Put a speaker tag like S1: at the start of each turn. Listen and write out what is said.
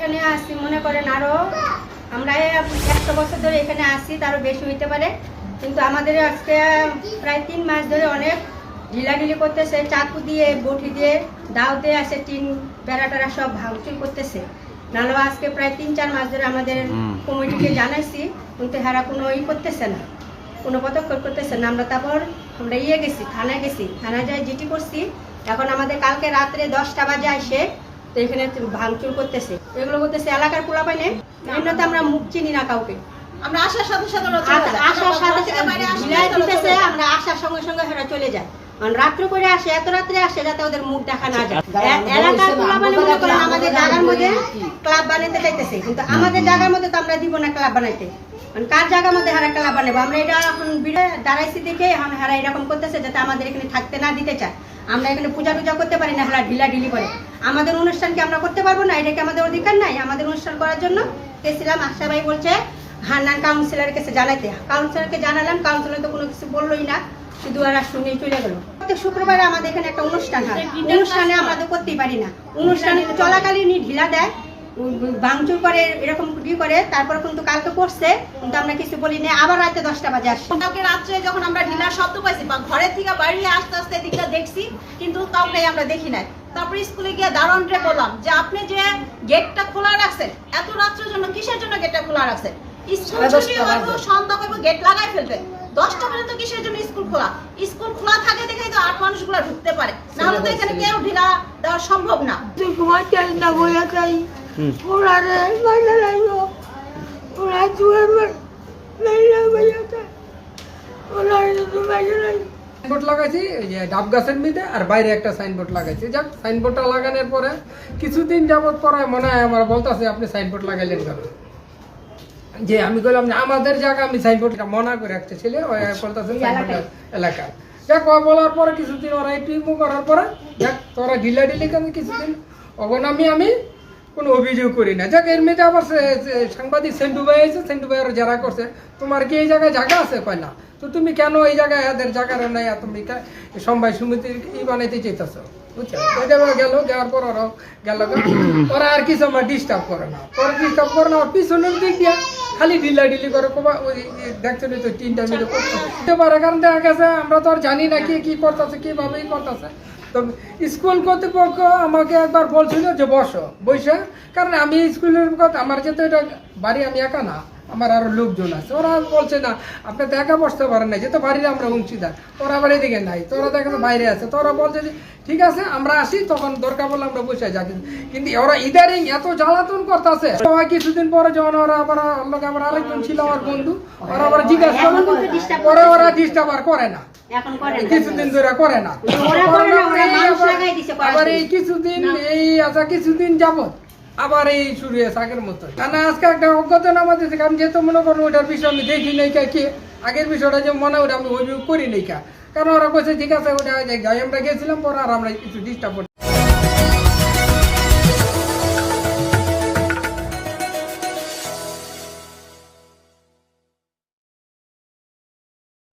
S1: এখানে আসি মনে করেন আরো আমরা 100 বছর ধরে এখানে আসি, তারও বেশি হইতে পারে, কিন্তু আমাদের আজকে প্রায় 3 মাস ধরে অনেক ঢিলাঢিলি করতেছে, চাকু দিয়ে বটি দিয়ে দাও দিয়ে আসে, টিন বেড়াটারা সব ভাঙচুর করতেছে। নাহলে আজকে প্রায় 3-4 মাস ধরে আমাদের কমিটিকে জানাইছি, কিন্তু হেরা কোনো করতেছে না, কোনো পদক্ষেপ করতেছে না। তারপর আমরা গেছি থানায় গেছি, থানায় যাই জিটি করছি। এখন আমাদের কালকে রাত্রে 10টা বাজে আসে তো এখানে ভাঙচুর করতেছে, এগুলো করতেছে এলাকার পোলাপাইনে। এমনিতে আমরা মুখ চিনি না কাউকে,
S2: আমরা আসার সাথে সাথে
S1: আমরা আসার সঙ্গে সঙ্গে হেরা চলে যায়। রাত্রে করে আসে, এত রাত্রে আসে যাতে ওদের মুখ দেখা না যায়। এলাকার পোলাপাইনে মনে করেন আমাদের জায়গার মধ্যে ক্লাব বানাইতে চাইতেছে, কিন্তু আমাদের জায়গার মধ্যে তো আমরা দিব না ক্লাব বানাইতে। কার জায়গার মধ্যে হারা ক্লাব বানাবো? আমরা এটা এখন দাঁড়াইছি দেখে এখন হারা এরকম করতেছে যাতে আমাদের এখানে থাকতে না দিতে চায়। আমরা এখানে পূজা টুজা করতে পারি না, হারা ঢিলাঢিলি করে। আমাদের অনুষ্ঠান কি আমরা করতে পারবো না? এটা কি আমাদের অধিকার নাই আমাদের অনুষ্ঠান করার জন্য? গেছিলাম, আশা ভাই বলছে হান্নান কাউন্সিলরের কাছে জানাইতে। কাউন্সিলরকে জানালাম, কাউন্সিলর তো কোনো কিছু বললোই না, শুধু আর শুনেই চলে গেল। প্রত্যেক শুক্রবারে আমাদের এখানে একটা অনুষ্ঠান হয়, অনুষ্ঠানে আমরা তো করতেই পারি না। অনুষ্ঠানে চলাকালীন ঢিলা দেয়, ভাঙচুর করে, এরকম কি করে। তারপর কিন্তু কালকে করছে, কিন্তু আমরা কিছু বলি না। আবার রাতে 10টা বাজে আসছে।
S2: কালকে রাত্রে যখন আমরা ঢিলার শব্দ পাইছি বা ঘরের থেকে বাইরে আস্তে আস্তে দিকটা দেখছি, কিন্তু কাউকে আমরা দেখি নাই। তারপরে স্কুলে গিয়ে দারোয়ানকে বললাম যে আপনি যে গেটটা খোলা রাখছেন এত রাত্রের জন্য, কিসের জন্য গেটটা খোলা রাখছেন? স্কুল ছুটি হইব, সন্ধ্যা হইব, গেট লাগাই ফেলবে। 10টা পর্যন্ত কিসের জন্য স্কুল খোলা? স্কুল খোলা থাকে দেখেই তো 8 মানুষগুলো ঢুকতে পারে, না হলে তো এখানে কেউ ঢিলা দেওয়া সম্ভব না।
S3: সাইনবোর্ড লাগাইছি ডাব গাছের মধ্যে, আর বাইরে একটা সাইনবোর্ড লাগাইছি। যাক, সাইনবোর্ডটা লাগানোর পরে কিছুদিন যাবত পরে মনে হয় আমার বলতেছে আপনি সাইনবোর্ড লাগাইলেন কেন? যে আমি বললাম যে আমাদের জায়গা, আমি সাইনবোর্ডটা মনা করে একটা ছেলে ওই বলতেছে এলাকার। যাক, বলার পরে কিছুদিন ওরা একটু করার পরে যাক তোরা ঢিলাঢিলি কেন কিছুদিন ওখানে আমি কোনো অভিযোগ করি না। যাক, এর মধ্যে আবার সাংবাদিক সেন্টু ভাই আছে, সেন্টু ভাই যারা করছে তোমার কি এই জায়গায় জায়গা আছে? কয় না। তো তুমি কেন এই জায়গায় এদের জায়গা নাই, তুমি সমবায় সমিতির বানাইতে চাইতেছো? বুঝছো? গেল, যাওয়ার পর ওরাও গেল, ওরা আর কিছু আমার ডিস্টার্ব করে না। পরে ডিস্টার্ব করে না, পিছনের দিক দিয়া খালি ঢিলাঢিলি করে। ওই দেখছেন তো 3টা মিলে করতে পারে, কারণ দেখা গেছে আমরা তো আর জানি না কি করতেছে, কিভাবে করতেছে। তো স্কুল কর্তৃপক্ষ আমাকে একবার বলছিল যে বসে, কারণ আমি স্কুলের কথা আমার যেহেতু এটা বাড়ি, আমি একা না, আমার আরো লোকজন আছে। ওরা বলছে না আপনি তো একা বসতে পারেন না, যেহেতু বাড়ির আমরা অংশীদার, ওরা আবার এদিকে নাই, তোরা দেখা বাইরে আছে। তো ওরা বলছে যে ঠিক আছে আমরা আসি, তখন দরকার বলে আমরা বসে যাই। কিন্তু ওরা ইদারিং এত জ্বালাতন করতেছে। সবাই কিছুদিন পরে যখন ওরা আবার আমার আরেকজন ছিল আমার বন্ধু, ওরা আবার জিজ্ঞাসা করে, পরে ওরা ডিস্টার্ব আর করে না, কিছুদিন ধরে করে না। আবার এই কিছুদিন যাবত আবার এই শুরু হয়েছে আগের মতো। না, আজকে একটা অজ্ঞতা আমাদের থেকে আমি যেহেতু মনে করবো ওটার বিষয় আমি দেখি নাই কি আগের বিষয়টা যে মনে ওটা আমি অভিযোগ করি নাই, কারণ ওরা কইছে ঠিক আছে ওটা আমরা গেছিলাম পরে আর আমরা কিছু ডিস্টার্ব